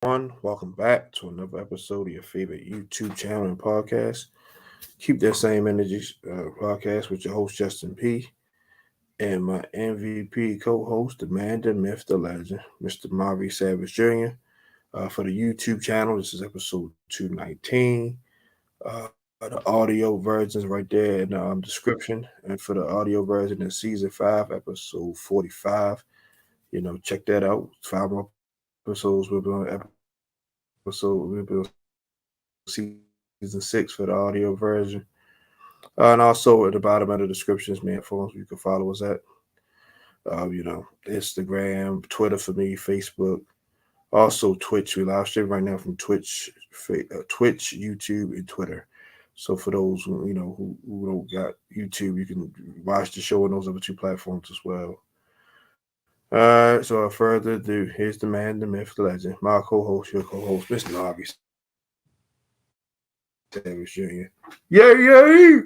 Welcome back to another episode of your favorite YouTube channel and podcast. Keep that same energy podcast with your host Justin P and my MVP co-host, the man, the myth, the legend, Mr. Maurice Savage Jr. For the YouTube channel, this is episode 219. The audio versions right there in the description, and for the audio version in season 5, episode 45. Check that out. 5 more episodes. We'll be on season 6 for the audio version. And also at the bottom of the descriptions, platforms you can follow us at. Instagram, Twitter for me, Facebook, also Twitch. We live stream right now from Twitch, YouTube, and Twitter. So for those who don't got YouTube, you can watch the show on those other two platforms as well. All right, so without further ado, here's the man, the myth, the legend, my co-host, your co-host, Mr. Narby Savage Jr. Yeah.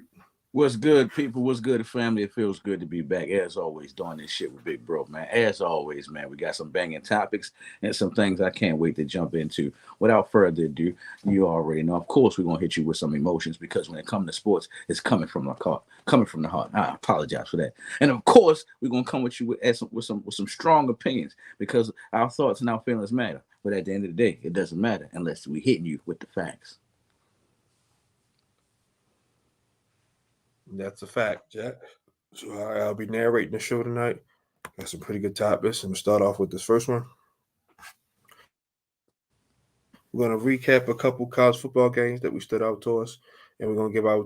What's good, people? What's good, family? It feels good to be back, as always, doing this shit with Big Bro, man. As always, man, we got some banging topics and some things I can't wait to jump into. Without further ado, you already know. Of course, we're gonna hit you with some emotions because when it comes to sports, it's coming from the heart. Coming from the heart. I apologize for that. And of course, we're gonna come with you with some strong opinions because our thoughts and our feelings matter. But at the end of the day, it doesn't matter unless we hitting you with the facts. That's a fact, Jack. So I'll be narrating the show tonight. Got some pretty good topics. I'm gonna start off with this first one. We're gonna recap a couple college football games that we stood out to us, and we're gonna give our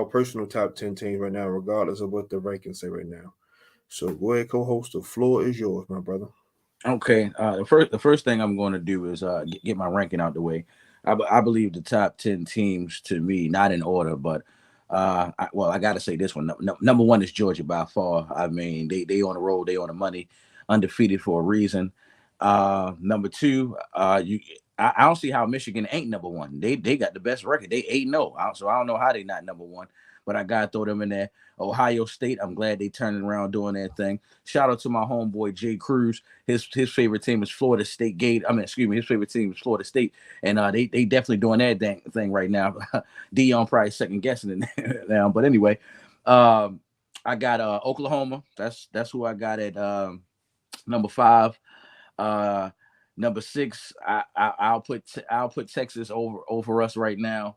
personal top 10 teams right now, regardless of what the rankings say right now. So go ahead, co-host. The floor is yours, my brother. Okay. The first thing I'm going to do is get my ranking out the way. I believe the top 10 teams to me, not in order, but I got to say this one. Number one is Georgia by far. I mean, they on the road, they on the money, undefeated for a reason. Number two, I don't see how Michigan ain't number one. They got the best record. They 8-0. So I don't know how they not number one, but I gotta throw them in there. Ohio State, I'm glad they turning around doing their thing. Shout out to my homeboy Jay Cruz. His favorite team is Florida State Gate. I mean, excuse me, his favorite team is Florida State, and they definitely doing that thing right now. Dion probably second guessing it now, but anyway, um, I got Oklahoma. That's who I got at number five. Uh, Number six, I'll put Texas over us right now.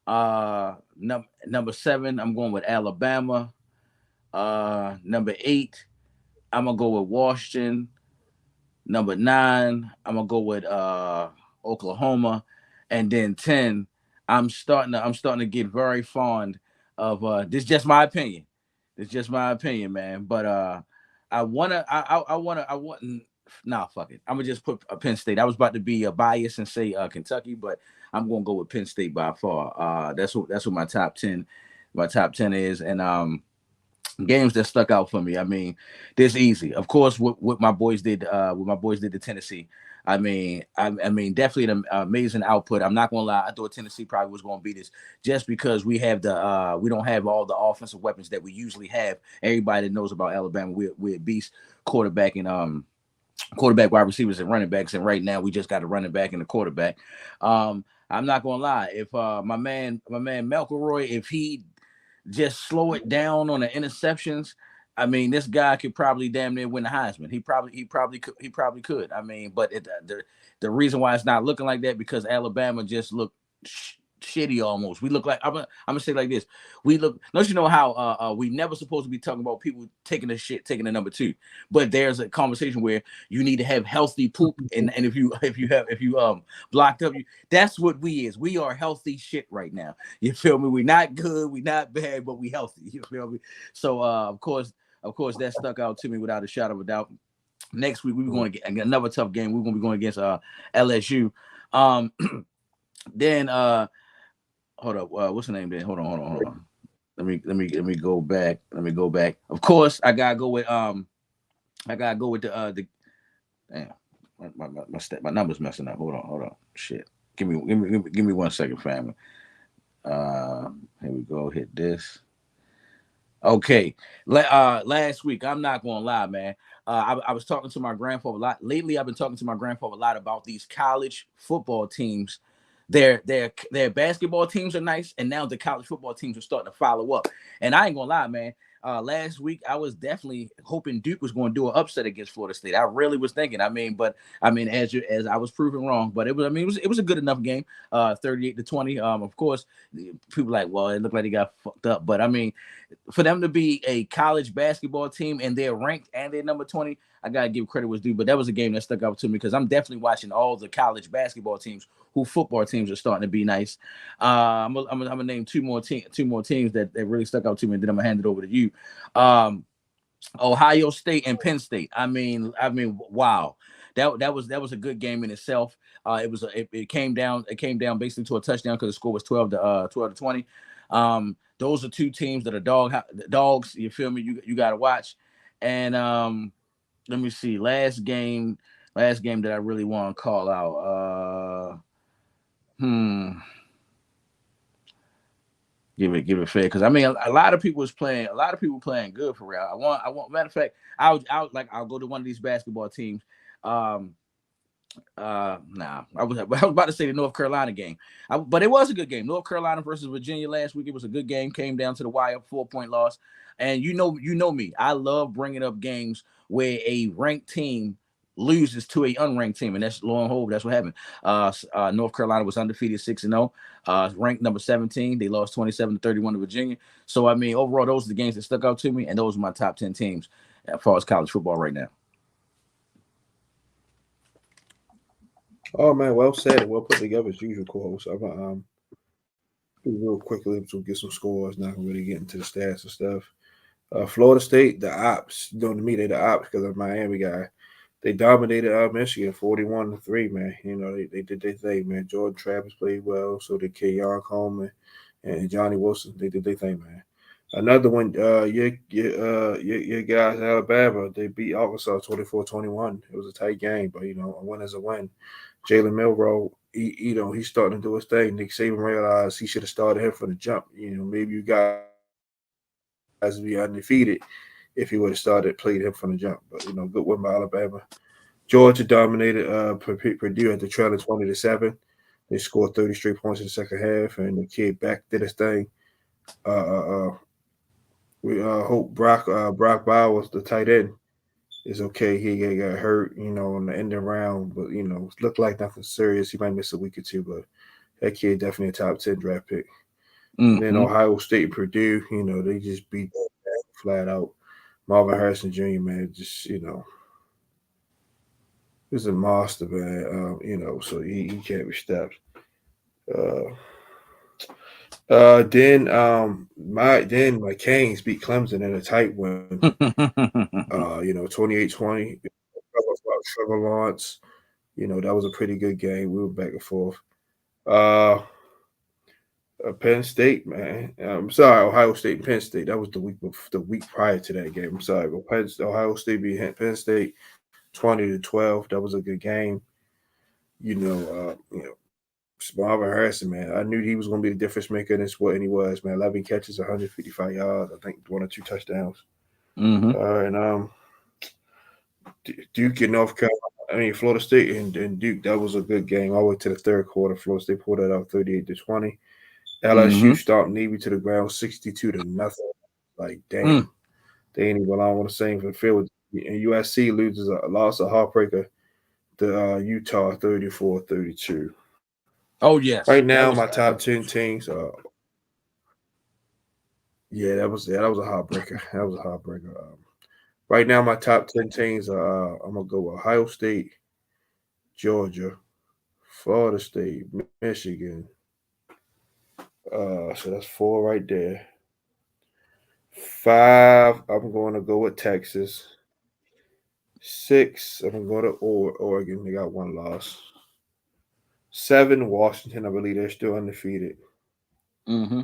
Number seven, I'm going with Alabama. Number eight, I'm gonna go with Washington. Number nine, I'm gonna go with Oklahoma, and then 10, I'm starting to get very fond of this. Is just my opinion. It's just my opinion, man. But I want. Nah, fuck it. I'm gonna just put Penn State. I was about to be a bias and say Kentucky, but I'm gonna go with Penn State by far. That's what my top ten is, and games that stuck out for me. I mean, this easy. Of course, what my boys did to Tennessee. I mean, definitely an amazing output. I'm not gonna lie. I thought Tennessee probably was gonna beat us just because we don't have all the offensive weapons that we usually have. Everybody that knows about Alabama, we're a beast quarterback and quarterback, wide receivers, and running backs. And right now, we just got a running back and a quarterback. I'm not gonna lie. If my man McElroy, if he just slow it down on the interceptions. I mean, this guy could probably damn near win the Heisman. He probably could. I mean, but the reason why it's not looking like that because Alabama just look shitty almost. We look like I'm gonna say it like this. We look. Don't you know how we never supposed to be talking about people taking the shit, taking the number two, but there's a conversation where you need to have healthy poop, and if you blocked up, that's what we is. We are healthy shit right now. You feel me? We not good, we not bad, but we healthy. You feel me? So of course, that stuck out to me without a shadow of a doubt. Next week we're going to get another tough game. We're going to be going against LSU. Um, then hold up, what's the name there? Hold on. Let me go back. Let me go back. Of course, I gotta go with the damn my number's messing up. Hold on. Shit. Give me 1 second, family. Here we go. Hit this. Okay. Last week, I'm not gonna lie, man. I was talking to my grandfather a lot. Lately, I've been talking to my grandfather a lot about these college football teams. Their basketball teams are nice, and now the college football teams are starting to follow up. And I ain't gonna lie, man. Last week I was definitely hoping Duke was going to do an upset against Florida State. I really was thinking. But as I was proven wrong. But it was a good enough game. 38-20. Of course, people like, well, it looked like they got fucked up. But I mean, for them to be a college basketball team and they're ranked and they're number 20, I gotta give credit what's due. But that was a game that stuck out to me because I'm definitely watching all the college basketball teams who football teams are starting to be nice. I'm gonna name two more teams that really stuck out to me, and then I'm gonna hand it over to you. Um, Ohio State and Penn State. Wow. That was a good game in itself. It came down. It came down basically to a touchdown because the score was 12-20. Those are two teams that are dogs. You feel me? You got to watch. And let me see. Last game that I really want to call out. Hmm. Give it fair because I mean a lot of people is playing. A lot of people playing good for real. I want. Matter of fact, I'll go to one of these basketball teams. Um, nah, I was about to say the North Carolina game, but it was a good game. North Carolina versus Virginia last week. It was a good game. Came down to the wire, 4-point loss. And you know me. I love bringing up games where a ranked team loses to a unranked team, and that's lo and behold, that's what happened. North Carolina was undefeated 6-0, ranked number 17. They lost 27-31 to Virginia. So I mean, overall, those are the games that stuck out to me, and those are my top 10 teams as far as college football right now. Oh man, well said and well put together as usual, co-host. I'm real quickly to get some scores. Not gonna really get into the stats and stuff. Florida State, the ops. You know, to me, they the ops because I'm a Miami guy. They dominated Michigan 41-3, man. You know, they did their thing, man. Jordan Travis played well, so did Keon Coleman and Johnny Wilson. They did their thing, man. Another one, your guys in Alabama, they beat Arkansas 24-21. It was a tight game, but you know, a win is a win. Jalen Milrow, he's starting to do his thing. Nick Saban realized he should have started him from the jump. You know, maybe you guys would be undefeated if he would have played him from the jump. But you know, good win by Alabama. Georgia dominated Purdue at the trailing 20-7. They scored 30 straight points in the second half, and the kid back did his thing. Uh, uh, uh, we hope Brock Bowers, the tight end, is okay. He got hurt, you know, in the ending round, but you know, looked like nothing serious. He might miss a week or two, but that kid definitely a top 10 draft pick. And then Mm-hmm. Ohio State and Purdue, you know, they just beat that flat out. Marvin Harrison Jr., man, just he's a monster, man. You know, so he can't be stopped. Uh, my Canes beat Clemson in a tight one. You know, 28-20. Trevor Lawrence. You know, that was a pretty good game. We were back and forth. Uh, Penn State, man. I'm sorry, Ohio State and Penn State. That was the week prior to that game. I'm sorry, but Ohio State beat Penn State 20-12. That was a good game. Marvin Harrison, man. I knew he was going to be the difference maker in this, what, and he was, man. 11 catches, 155 yards. I think one or two touchdowns. Mm-hmm. And Duke and North Carolina. I mean, Florida State and Duke. That was a good game all the way to the third quarter. Florida State pulled that out 38-20. LSU Mm-hmm. stomped Navy to the ground 62-0. Like, Mm. damn. They ain't even on the same field. And USC loses lost a heartbreaker to Utah 34-32. Oh Right yes, now, that my was. top 10 teams. Yeah, that was a heartbreaker. That was a heartbreaker. Right now, my top 10 teams are I'm gonna go Ohio State, Georgia, Florida State, Michigan. So that's four right there. Five, I'm going to go with Texas. Six, I'm going to Oregon. They got one loss. Seven, Washington. I believe they're still undefeated. Mm-hmm.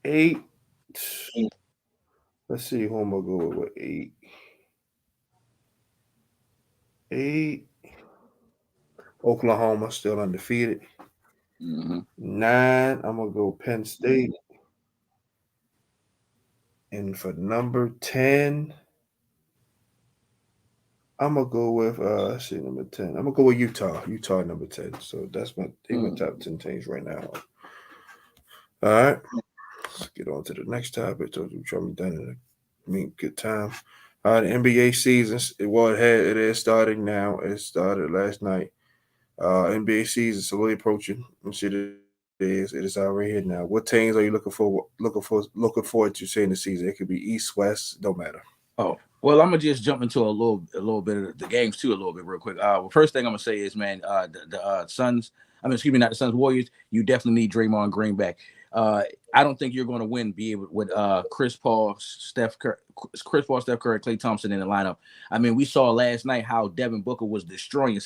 Eight, let's see who I'm gonna go with eight. Eight, Oklahoma still undefeated. Mm-hmm. Nine, I'm gonna go Penn State. And for number 10, I'm gonna go with let's see, number 10. I'm gonna go with Utah. Utah number 10. So my top 10 teams right now. All right. Let's get on to the next topic. So we're trying to be done in good time. The NBA seasons. It is starting now. It started last night. NBA season slowly approaching. Let's see, it is already here now. What teams are you looking forward to seeing the season? It could be East, West, don't matter. Oh, well, I'm gonna just jump into a little bit of the games too, a little bit real quick. Well, first thing I'm gonna say is, man, the Suns. I mean, excuse me, not the Suns, Warriors. You definitely need Draymond Green back. I don't think you're going to win. Be able with Chris Paul, Steph Curry, Klay Thompson in the lineup. I mean, we saw last night how Devin Booker was destroying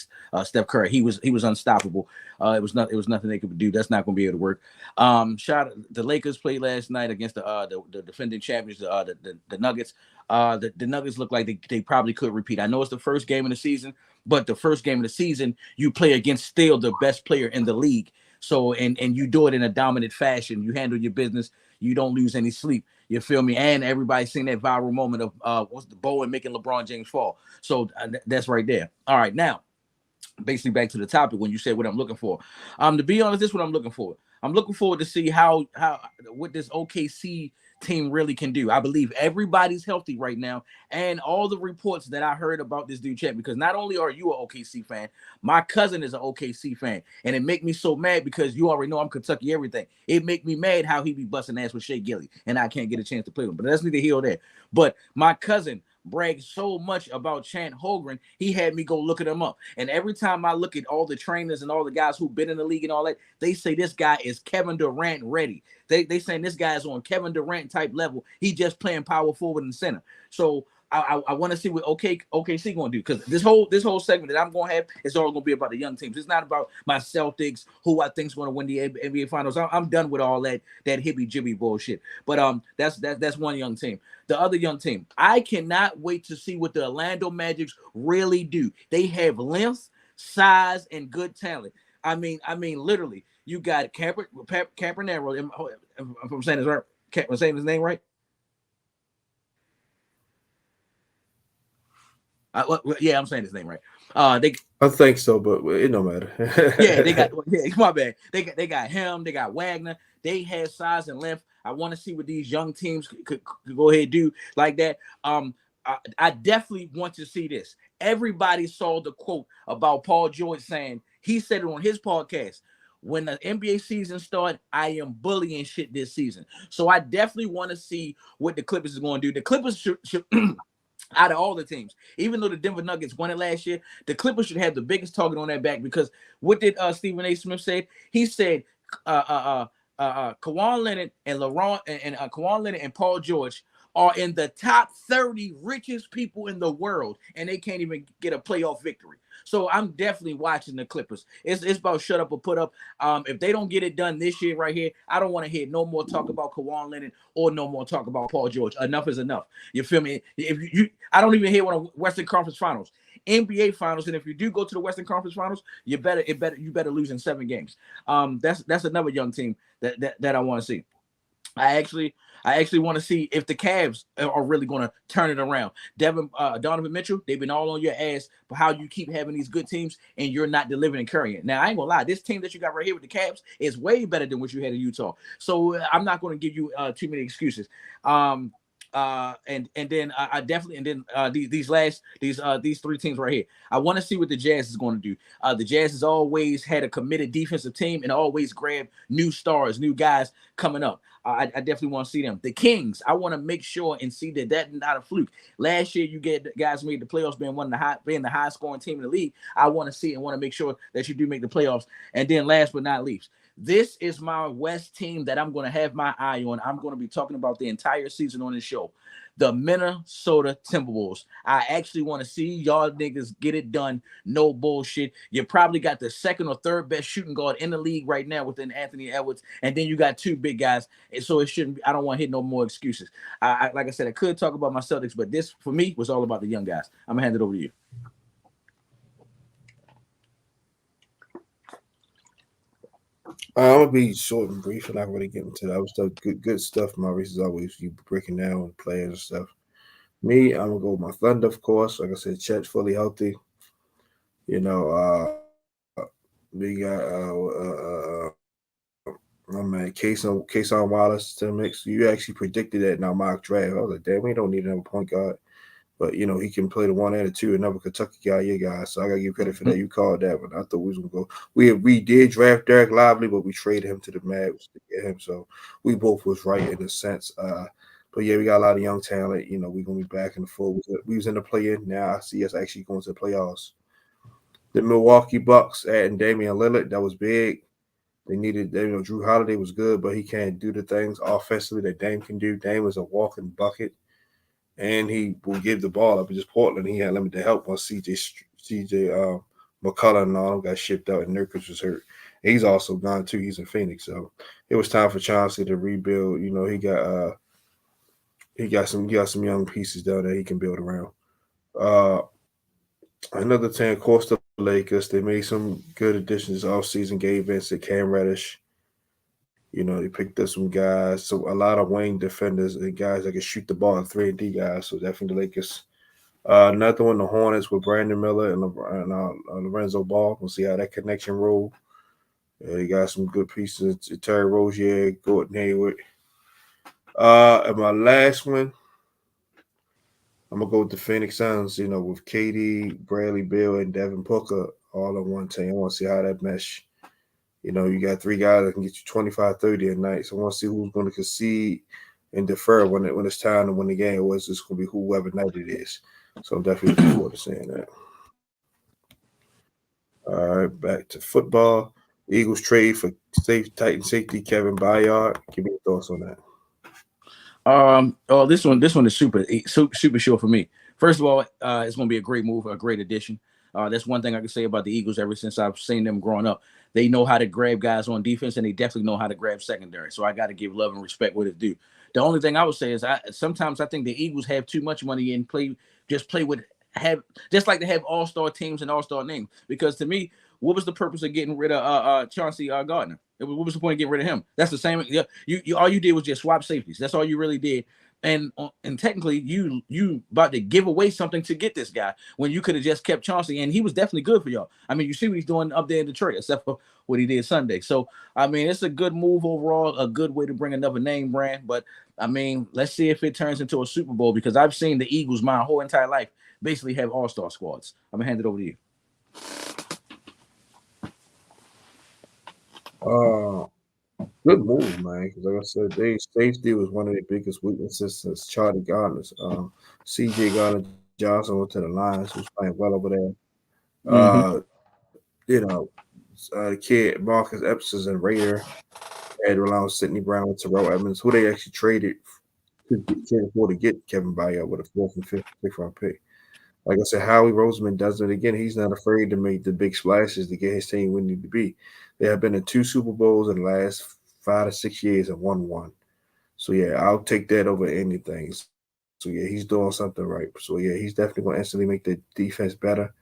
Steph Curry. He was unstoppable. It was nothing they could do. That's not going to be able to work. The Lakers played last night against the defending champions, the Nuggets. The Nuggets look like they probably could repeat. I know it's the first game of the season, but the first game of the season, you play against still the best player in the league. So, and you do it in a dominant fashion. You handle your business. You don't lose any sleep. You feel me? And everybody's seen that viral moment of what's the Bowen making LeBron James fall. So that's right there. All right, now, basically back to the topic when you said what I'm looking for. To be honest, this is what I'm looking for. I'm looking forward to see how what this OKC team really can do. I believe everybody's healthy right now, and all the reports that I heard about this dude Chet, because not only are you an OKC fan, my cousin is an OKC fan, and it make me so mad because you already know I'm Kentucky everything. It make me mad how he be busting ass with Shea Gilly, and I can't get a chance to play with him. But that's neither here nor there. But my cousin bragged so much about Chant Holmgren, he had me go look at him up. And every time I look at all the trainers and all the guys who've been in the league and all that, they say this guy is Kevin Durant ready. They saying this guy is on Kevin Durant type level. He just playing power forward and center. So I want to see what OKC going to do, because this whole segment that I'm going to have is all going to be about the young teams. It's not about my Celtics, who I think is going to win the NBA Finals. I'm done with all that hibby jibby bullshit. But that's one young team. The other young team, I cannot wait to see what the Orlando Magics really do. They have length, size, and good talent. I mean, literally, you got Campanero. If I'm saying this right, am I saying his name right? Yeah, I'm saying his name right. I think so, but it don't matter. Yeah, they got. Yeah, my bad. They got him. They got Wagner. They had size and length. I want to see what these young teams could go ahead and do like that. I definitely want to see this. Everybody saw the quote about Paul George saying, he said it on his podcast, when the NBA season started, I am bullying shit this season. So I definitely want to see what the Clippers is going to do. The Clippers should out of all the teams, even though the Denver Nuggets won it last year, the Clippers should have the biggest target on their back, because what did Stephen A. Smith say? He said Kawhi Leonard and Kawhi Leonard and Paul George are in the top 30 richest people in the world, and they can't even get a playoff victory. So I'm definitely watching the Clippers. It's about shut up or put up. If they don't get it done this year right here, I don't want to hear no more talk about Kawhi Leonard or no more talk about Paul George. Enough is enough. You feel me? I don't even hear one of Western Conference Finals, NBA Finals, and if you do go to the Western Conference Finals, you better lose in 7 games. That's another young team that I want to see. I actually want to see if the Cavs are really going to turn it around. Donovan Mitchell, they've been all on your ass for how you keep having these good teams and you're not delivering and carrying. Now, I ain't gonna lie, this team that you got right here with the Cavs is way better than what you had in Utah. So I'm not going to give you too many excuses. And then I definitely, and then these 3 teams right here, I want to see what the Jazz is going to do. The Jazz has always had a committed defensive team and always grab new stars, new guys coming up. I definitely want to see them. The Kings, I want to make sure and see that that's not a fluke. Last year, you get guys made the playoffs, being the highest scoring team in the league. I want to see and want to make sure that you do make the playoffs. And then last but not least, this is my West team that I'm going to have my eye on. I'm going to be talking about the entire season on this show. The Minnesota Timberwolves. I actually want to see y'all niggas get it done. No bullshit. You probably got the second or third best shooting guard in the league right now within Anthony Edwards. And then you got 2 big guys. And so it shouldn't be, I don't want to hit no more excuses. Like I said, I could talk about my Celtics, but this for me was all about the young guys. I'm going to hand it over to you. I'm gonna be short and brief and not really get into that. Was stuff good stuff. Maurice is always you breaking down players and stuff. Me, I'm gonna go with my Thunder, of course. Like I said, Chet's fully healthy. You know, we got my man Kason Wallace to the mix. You actually predicted that in our mock draft. I was like, damn, we don't need another point guard. But he can play the one and the two, another Kentucky guy, your guy. So I gotta give credit for that. You called that one. I thought we was gonna go. We did draft Derek Lively, but we traded him to the Mavs to get him. So we both was right in a sense. But yeah, we got a lot of young talent. We're gonna be back in the fold. We was in the play-in. Now I see us actually going to the playoffs. The Milwaukee Bucks adding Damian Lillard, that was big. They needed, Drew Holiday was good, but he can't do the things offensively that Dame can do. Dame is a walking bucket, and he will give the ball up. It's just Portland. He had limited help once CJ McCullough and all them got shipped out, and Nurkic was hurt. He's also gone too. He's in Phoenix, so it was time for Chauncey to rebuild. He got some young pieces down there he can build around. Uh, Another team, of course, the Lakers. They made some good additions off season. Gabe Vincent, Cam Reddish. They picked up some guys. So a lot of wing defenders and guys that can shoot the ball, 3-and-D guys. So definitely the Lakers. Another one, the Hornets with Brandon Miller and Lorenzo Ball. We'll see how that connection roll. They got some good pieces. Terry Rozier, Gordon Hayward. And my last one, I'm gonna go with the Phoenix Suns. With KD, Bradley Beal, and Devin Booker all on one team. I want to see how that mesh. You got three guys that can get you 25, 30 a night. So I want to see who's going to concede and defer when it's time to win the game, or it's just going to be whoever night it is. So I'm definitely looking forward to seeing that. All right, back to football. Eagles trade for Titan safety Kevin Byard. Give me your thoughts on that. Oh, this one is super short for me. First of all, it's going to be a great move, a great addition. That's one thing I can say about the Eagles. Ever since I've seen them growing up, they know how to grab guys on defense, and they definitely know how to grab secondary. So I got to give love and respect what it do. The only thing I would say is sometimes I think the Eagles have too much money and play with have just like to have all-star teams and all-star names. Because to me, what was the purpose of getting rid of Chauncey Gardner? What was the point of getting rid of him? That's the same. Yeah, you all you did was just swap safeties. That's all you really did. And technically, you about to give away something to get this guy when you could have just kept Chauncey, and he was definitely good for y'all. I mean, you see what he's doing up there in Detroit, except for what he did Sunday. So I mean, it's a good move overall, a good way to bring another name brand. But I mean, let's see if it turns into a Super Bowl, because I've seen the Eagles my whole entire life basically have all-star squads. I'm gonna hand it over to you. Uh, Good move, man. Because like I said, their safety was one of their biggest weaknesses since Charlie Gardner's. C.J. Gardner Johnson went to the Lions, who's playing well over there. Mm-hmm. Uh, you know, the kid Marcus Epps is a Raider. Had to rely on Sidney Brown and Terrell Edmonds, who they actually traded for to get Kevin Byard with a fourth and fifth round pick. Like I said, Howie Roseman does it again. He's not afraid to make the big splashes to get his team where it need to be. They have been in 2 Super Bowls in the last 5 to 6 years and won one. So yeah, I'll take that over anything. So yeah, he's doing something right. So yeah, he's definitely going to instantly make the defense better.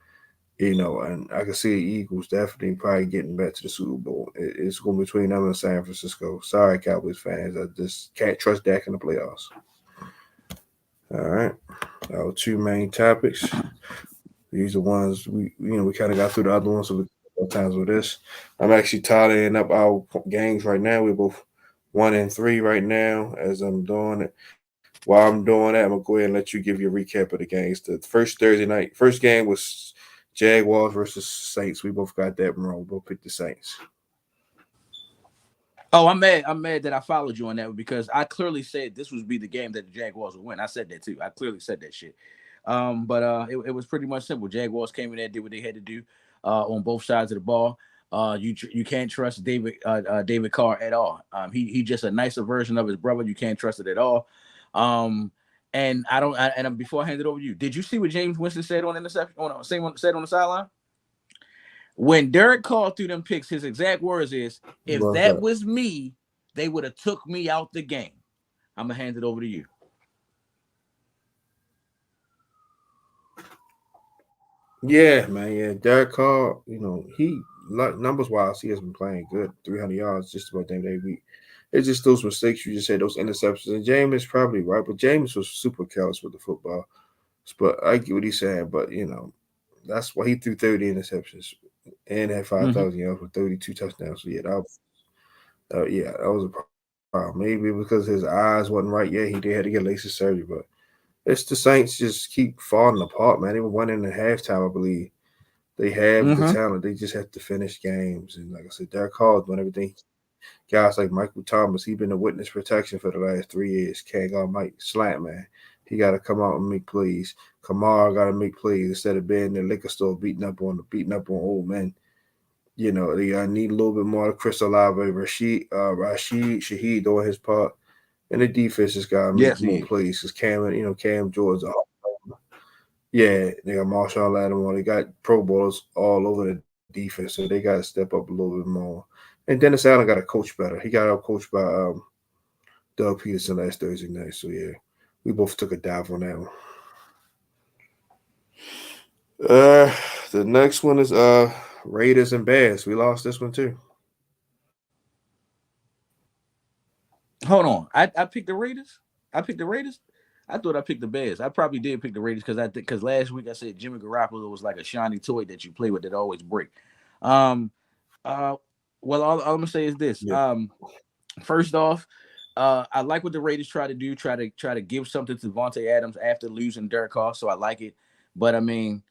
And I can see the Eagles definitely probably getting back to the Super Bowl. It's going to be between them and San Francisco. Sorry, Cowboys fans. I just can't trust Dak in the playoffs. All right. Our two main topics. These are ones we kind of got through the other ones, so we got times with this. I'm actually tallying up our games right now. We're both 1-3 right now as I'm doing it. While I'm doing that, I'm gonna go ahead and let you give your recap of the games. The first game was Jaguars versus Saints. We both got that wrong. We both picked the Saints. Oh, I'm mad. I'm mad that I followed you on that, because I clearly said this would be the game that the Jaguars would win. I said that too. I clearly said that shit. But it was pretty much simple. Jaguars came in there, did what they had to do on both sides of the ball. You can't trust David Carr at all. He just a nicer version of his brother. You can't trust it at all. And I don't. Before I hand it over to you, did you see what James Winston said on interception? Said on the sideline? When Derek Carr threw them picks, his exact words is, "If Love that that. was me, they would have took me out the game." I'm gonna hand it over to you. Yeah, man. Yeah, Derek Carr. He numbers wise, he has been playing good. 300 yards just about damn every week. It's just those mistakes you just said, those interceptions. And James is probably right, but James was super careless with the football. But I get what he's saying. But that's why he threw 30 interceptions and had Mm-hmm. 5,000 yards with 32 touchdowns. So that was a problem. Maybe because his eyes wasn't right. Yeah, he did had to get LASIK surgery, but it's the Saints just keep falling apart, man. They were winning at halftime, I believe. They have the Mm-hmm. talent. They just have to finish games. And like I said, Derek Carr's doing everything. Guys like Michael Thomas, he's been a witness protection for the last 3 years. Can't go Mike Slant, man. He got to come out and make plays. Kamara got to make plays instead of being in the liquor store beating up on old men. They need a little bit more of Chris Olave, Rashid Shaheed doing his part. And the defense just got to make Yes, more he is. plays because Cam Jordan's a yeah, they got Marshawn Lattimore. They got Pro Bowlers all over the defense, so they got to step up a little bit more. And Dennis Allen got to coach better. He got out coached by Doug Peterson last Thursday night. So yeah, we both took a dive on that one. Uh, the next one is Raiders and Bears. We lost this one too. Hold on. I picked the Raiders. I picked the Raiders. I thought I picked the Bears. I probably did pick the Raiders because I think because last week I said Jimmy Garoppolo was like a shiny toy that you play with that always break. Um. Uh. Well, all I'm gonna say is this. Yeah, First off, I like what the Raiders try to do. Try to give something to Vontae Adams after losing Derek Carr. So I like it. But I mean,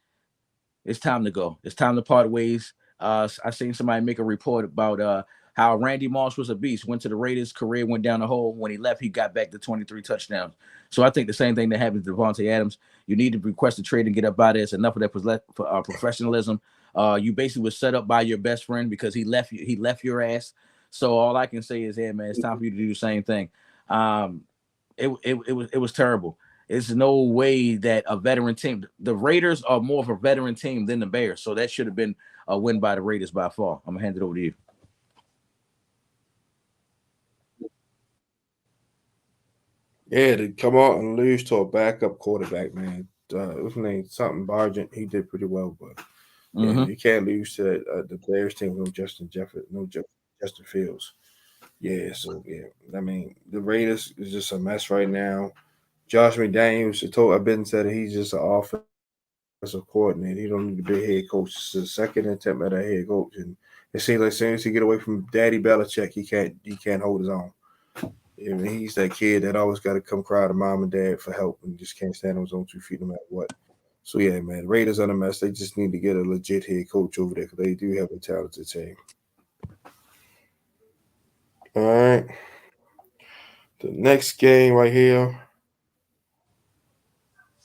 it's time to go. It's time to part ways. I seen somebody make a report about how Randy Moss was a beast. Went to the Raiders, career went down the hole. When he left, he got back to 23 touchdowns. So I think the same thing that happened to Devontae Adams. You need to request a trade and get up out of this. Enough of that was left for professionalism. You basically was set up by your best friend because he left you. He left your ass. So all I can say is, hey man, it's time for you to do the same thing. Um, it was terrible. There's no way that a veteran team. The Raiders are more of a veteran team than the Bears, so that should have been a win by the Raiders by far. I'm gonna hand it over to you. yeah, to come out and lose to a backup quarterback, man. His name something Bargent. He did pretty well, but yeah, Mm-hmm. you can't lose to the Bears team with no Justin Jefferson, Justin Fields. Yeah, so yeah, I mean the Raiders is just a mess right now. Josh McDaniels, I've been said he's just an offensive coordinator. He don't need to be a head coach. It's his second attempt at a head coach, and it seems like as soon as he get away from Daddy Belichick, he can't hold his own. I mean, he's that kid that always got to come cry to mom and dad for help and just can't stand on his own 2 feet no matter what. So yeah, man, Raiders are a mess. They just need to get a legit head coach over there because they do have a talented team. All right, the next game right here.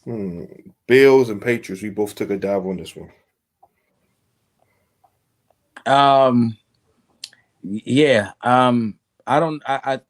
Hmm. Bills and Patriots. We both took a dive on this one. Um, yeah. I don't. I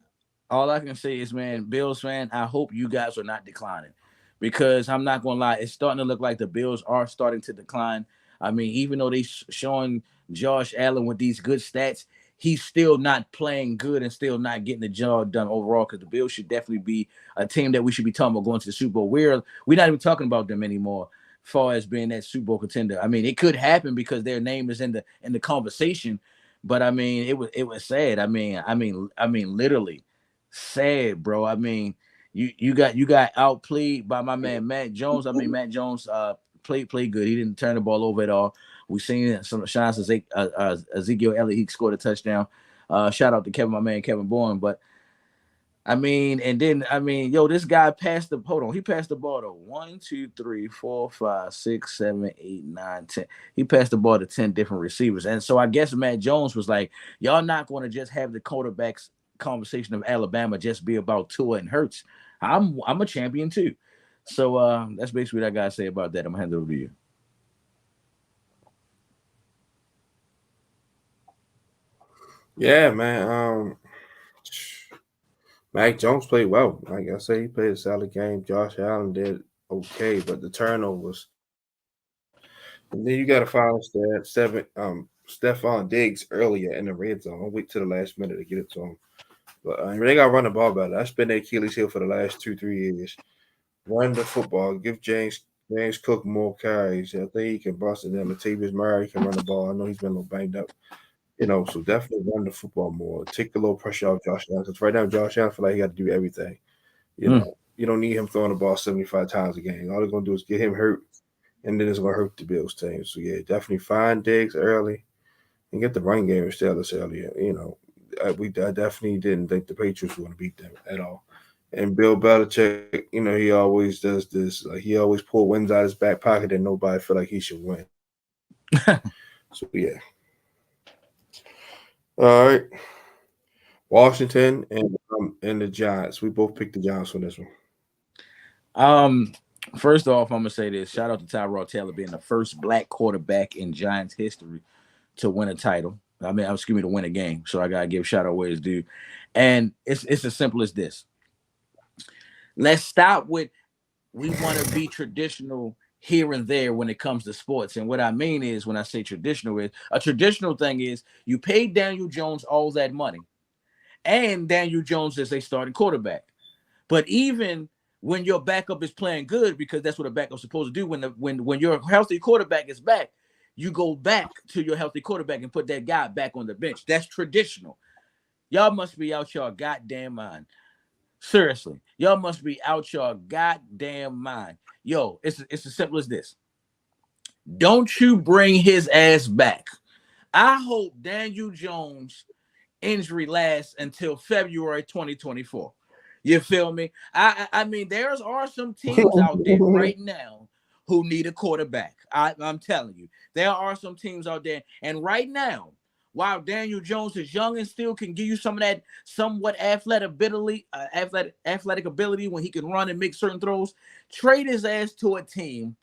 all I can say is, man, Bills fan, I hope you guys are not declining because I'm not gonna lie, it's starting to look like the Bills are starting to decline. I mean, even though they showing Josh Allen with these good stats, he's still not playing good and still not getting the job done overall. Because the Bills should definitely be a team that we should be talking about going to the Super Bowl. We're not even talking about them anymore, far as being that Super Bowl contender. I mean, it could happen because their name is in the conversation. But I mean, it was sad. I mean, literally sad, bro. I mean, you got outplayed by my man Matt Jones. I mean, Matt Jones played good. He didn't turn the ball over at all. We seen some shots as Ezekiel Elliott. He scored a touchdown. Shout out to Kevin, my man Kevin Bourne. But I mean, and then I mean, yo, this guy passed the hold on. He passed the ball to 1, 2, 3, 4, 5, 6, 7, 8, 9, 10. He passed the ball to 10 different receivers. And so I guess Matt Jones was like, y'all not going to just have the quarterbacks conversation of Alabama just be about Tua and Hurts. I'm a champion too. So that's basically what I gotta say about that. I'm gonna hand it over to you. Yeah, man. Mac Jones played well. Like I say, he played a solid game. Josh Allen did okay, but the turnovers. And then you got to follow Stephon Diggs earlier in the red zone. Don't wait till the last minute to get it to him. But they got to run the ball better. That's been their Achilles heel for the last 2, 3 years. Run the football. Give James James Cook more carries. I think he can bust it. Then Latavius Murray can run the ball. I know he's been a little banged up. So definitely run the football more. Take a little pressure off Josh Allen. Because right now, Josh Allen feel like he got to do everything. You don't need him throwing the ball 75 times a game. All they're going to do is get him hurt, and then it's going to hurt the Bills team. So, yeah, definitely find Diggs early and get the running game established earlier. I definitely didn't think the Patriots were going to beat them at all. And Bill Belichick, he always does this. Like, he always pull wins out of his back pocket and nobody feel like he should win. So, yeah. All right. Washington and the Giants. We both picked the Giants on this one. First off, I'm gonna say this. Shout out to Tyrod Taylor being the first black quarterback in Giants history to win a title. To win a game. So I gotta give shout out where it's due. And it's as simple as this. Let's stop with we want to be traditional here and there when it comes to sports. And what I mean is, when I say traditional, is a traditional thing is you paid Daniel Jones all that money, and Daniel Jones is a starting quarterback. But even when your backup is playing good, because that's what a backup's supposed to do, when your healthy quarterback is back, you go back to your healthy quarterback and put that guy back on the bench. That's traditional. Y'all must be out your goddamn mind. Seriously, y'all must be out your goddamn mind. Yo, it's as simple as this. Don't you bring his ass back. I hope Daniel Jones' injury lasts until February 2024. You feel me? I mean, there are some teams out there right now who need a quarterback. I'm telling you, there are some teams out there. And right now, while Daniel Jones is young and still can give you some of that somewhat athletic ability when he can run and make certain throws, trade his ass to a team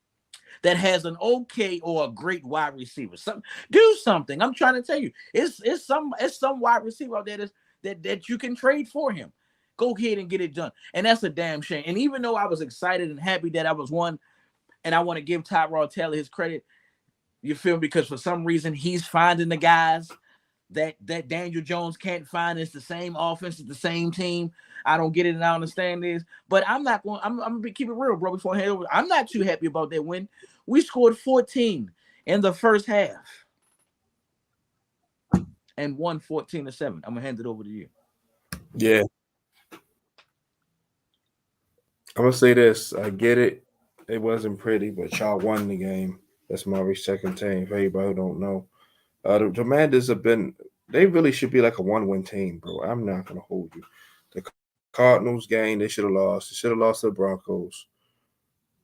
that has an okay or a great wide receiver. Do something. I'm trying to tell you, it's some wide receiver out there that you can trade for him. Go ahead and get it done. And that's a damn shame. And even though I was excited and happy that I was one, and I want to give Tyrod Taylor his credit, you feel me? Because for some reason he's finding the guys that Daniel Jones can't find. It's the same offense, it's the same team. I don't get it, and I understand this, but I'm gonna keep it real, bro. Before I hand over, I'm not too happy about that win. We scored 14 in the first half and won 14-7. I'm gonna hand it over to you. Yeah. I'm gonna say this. I get it. It wasn't pretty, but y'all won the game. That's Maurice's second team. For anybody who don't know, the Commanders have been. They really should be like a one-win team, bro. I'm not gonna hold you. The Cardinals game, they should have lost. They should have lost to the Broncos.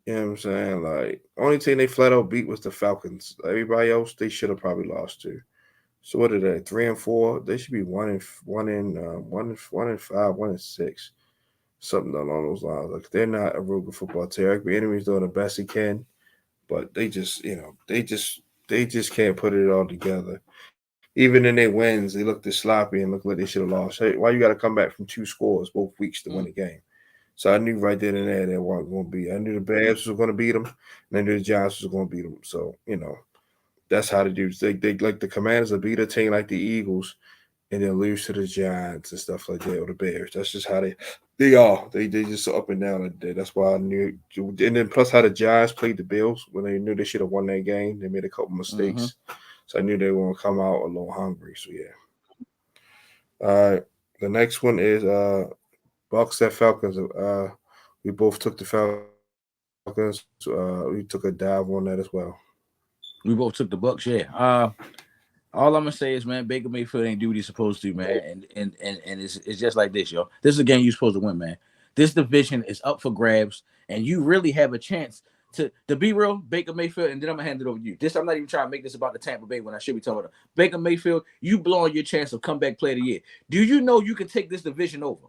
You know what I'm saying? Like, only team they flat out beat was the Falcons. Everybody else, they should have probably lost to. So what are they? 3-4. They should be 1-5, 1-6. Something along those lines. Like, they're not a real good football team. Eric Bieniemy's doing the best he can, but they just can't put it all together. Even in their wins, they look this sloppy and look like they should have lost. Hey, why you got to come back from 2 scores both weeks to win the game? So I knew right then and there they weren't going to beat. I knew the Bears was going to beat them, and I knew the Giants was going to beat them. So that's how they do. They like the Commanders will beat a team like the Eagles, and then lose to the Giants and stuff like that, or the Bears. That's just how they are. They just so up and down like that. That's why I knew. And then plus how the Giants played the Bills when they knew they should have won that game. They made a couple mistakes. Mm-hmm. So I knew they were going to come out a little hungry. So, yeah. All right. The next one is Bucks at Falcons. We both took the Falcons. We took a dive on that as well. We both took the Bucks, yeah. All I'm gonna say is, man, Baker Mayfield ain't do what he's supposed to, man. And it's just like this, yo. This is a game you're supposed to win, man. This division is up for grabs, and you really have a chance to be real, Baker Mayfield, and then I'm gonna hand it over to you. I'm not even trying to make this about the Tampa Bay when I should be talking about Baker Mayfield. You blowing your chance of comeback player of the year. Do you know you can take this division over?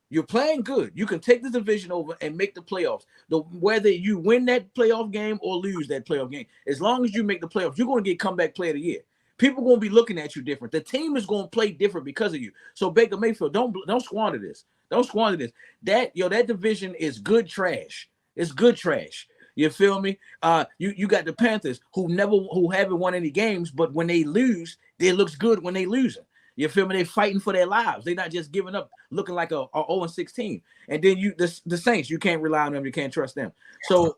You're playing good. You can take this division over and make the playoffs. Whether you win that playoff game or lose that playoff game, as long as you make the playoffs, you're going to get comeback player of the year. People are going to be looking at you different. The team is going to play different because of you. So Baker Mayfield, don't squander this. Don't squander this. That division is good trash. It's good trash. You feel me? You got the Panthers who haven't won any games, but when they lose, it looks good when they losing. You feel me? They're fighting for their lives. They're not just giving up, looking like a 0-16. And then the Saints, you can't rely on them. You can't trust them. So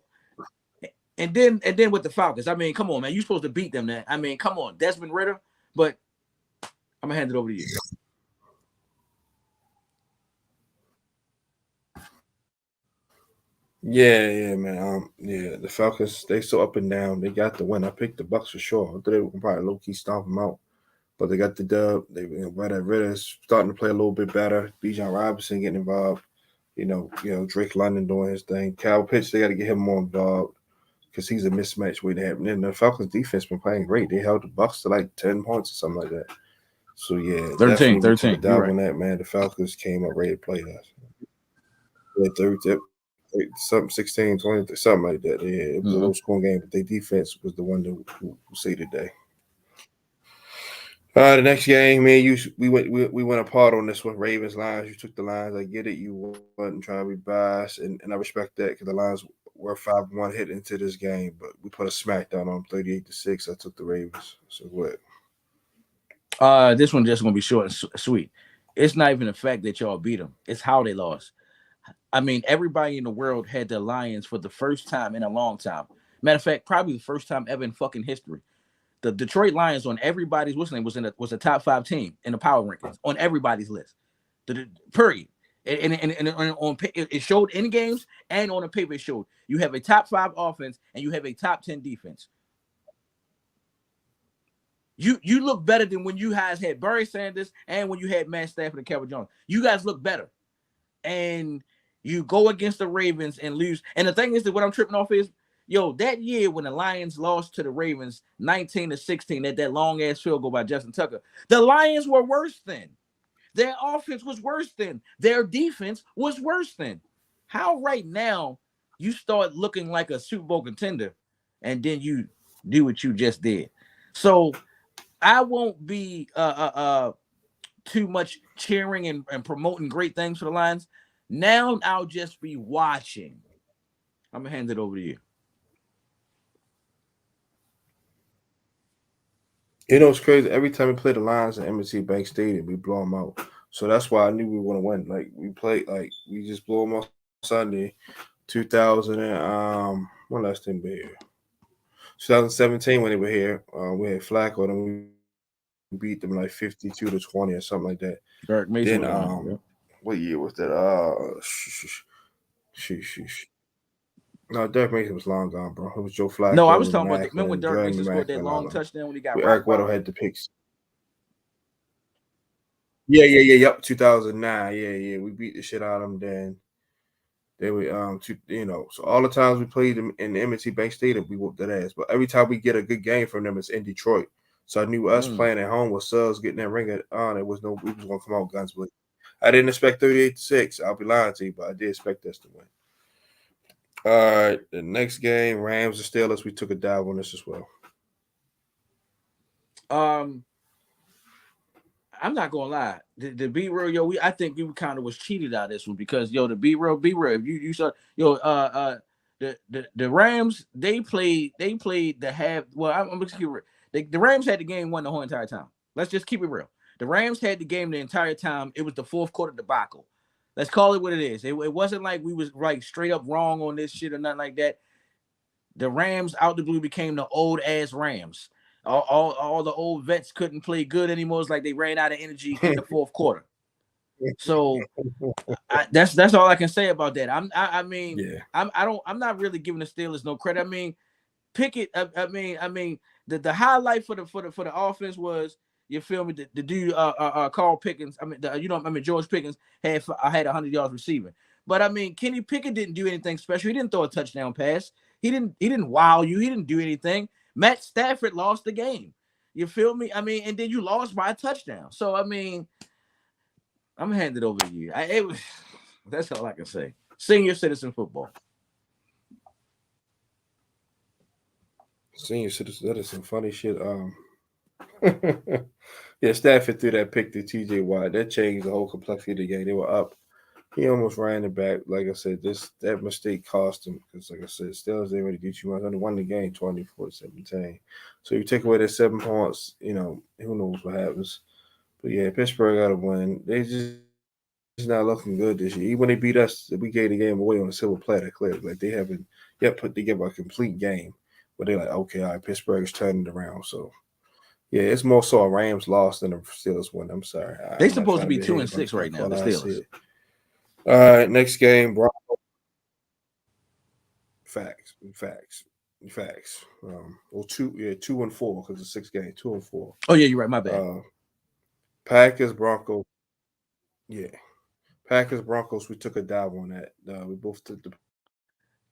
And then with the Falcons, I mean, come on, man, you supposed to beat them. Then I mean, come on, Desmond Ridder. But I'm gonna hand it over to you. Yeah, man. Yeah, the Falcons, they so up and down. They got the win. I picked the Bucks for sure. I thought they were probably low key stomp them out, but they got the dub. They Ridder's starting to play a little bit better. Bijan Robinson getting involved. Drake London doing his thing. Cal Pitts, they got to get him more involved because he's a mismatch waiting to happen. And the Falcons defense been playing great. They held the Bucks to like 10 points or something like that. So yeah, 13. definitely took a You're dive right. on that, man. The Falcons came up ready to play us. Yeah, 30, something 16, 20, something like that. Yeah, it was a low scoring game, but their defense was the one who saved the day. The next game, man, we went apart on this one. Ravens Lions, you took the Lions. I get it. You wasn't trying to be biased, and I respect that because the Lions were 5-1 hit into this game, but we put a smackdown on them 38-6. I took the Ravens. So what? This one just gonna be short and sweet. It's not even the fact that y'all beat them; it's how they lost. I mean, everybody in the world had the Lions for the first time in a long time. Matter of fact, probably the first time ever in fucking history. The Detroit Lions on everybody's was a top 5 team in the power rankings on everybody's list. Period. And on it showed in games and on the paper it showed you have a top 5 offense and you have a top 10 defense. You look better than when you guys had Barry Sanders and when you had Matt Stafford and Kevin Jones. You guys look better, and you go against the Ravens and lose. And the thing is that what I'm tripping off is, that year when the Lions lost to the Ravens 19-16 at that long ass field goal by Justin Tucker, the Lions were worse than. Their offense was worse than. Their defense was worse than. How right now you start looking like a Super Bowl contender, and then you do what you just did. So I won't be too much cheering and promoting great things for the Lions. Now I'll just be watching. I'm gonna hand it over to you. It's crazy. Every time we play the Lions at M&T Bank Stadium, we blow them out. So that's why I knew we were going to win. Like we just blew them out Sunday, 2000 and when last time we here? 2017 when they were here. We had Flacco and we beat them like 52-20 or something like that. Derek Mason. Then what year was that? No, Derek Mason was long gone, bro. It was Joe Flacco. No, I was talking about remember when Derek Mason scored that long touchdown when he got Eric Weddle had the picks. Yep. 2009. Yeah. We beat the shit out of them then. They were so all the times we played them in the M&T Bank Stadium, we whooped that ass. But every time we get a good game from them, it's in Detroit. So I knew us playing at home with Suggs getting that ring on. We was gonna come out guns blazing. I didn't expect 38-6. I'll be lying to you, but I did expect us to win. All right, the next game, Rams and Steelers. We took a dive on this as well. I'm not gonna lie. The be real, I think we kind of was cheated out of this one because to be real. If you saw the Rams, they played the half. Well, I'm gonna keep it real. The Rams had the game won the whole entire time. Let's just keep it real. The Rams had the game the entire time. It was the fourth quarter debacle. Let's call it what it is. It wasn't like we was like straight up wrong on this shit or nothing like that. The Rams out the blue became the old ass Rams. All the old vets couldn't play good anymore. It's like they ran out of energy in the fourth quarter. So that's all I can say about that. I'm not really giving the Steelers no credit. I mean, Pickett. I mean the highlight for the offense was, you feel me, the dude Carl Pickens. George Pickens had 100 yards receiving. But I mean, Kenny Pickett didn't do anything special. He didn't throw a touchdown pass. He didn't wow you. He didn't do anything. Matt Stafford lost the game. You feel me? I mean, and then you lost by a touchdown. So I mean, I'm gonna hand it over to you. That's all I can say. Senior citizen football. Senior citizen, that is some funny shit. Yeah, Stafford threw that pick to TJ Watt. That changed the whole complexity of the game. They were up. He almost ran it back. Like I said, that mistake cost him because, like I said, Steelers didn't really get you much. Only won the game 24-17. So you take away that 7 points, who knows what happens. But yeah, Pittsburgh got to win. They just not looking good this year. Even when they beat us, we gave the game away on a silver platter. Clearly, like they haven't yet put together a complete game. But they're like, okay, all right, Pittsburgh's turning it around. So yeah, it's more so a Rams loss than a Steelers win. I'm sorry. They I'm not supposed to trying be be a hater, 2-6 but I'm right now. The calling how I see Steelers. it. All right, next game, Broncos. Facts. Well, 2-4 because it's 6 games. 2-4. Oh yeah, you're right. My bad. Packers, Broncos. Yeah, Packers, Broncos. We took a dive on that. We both took the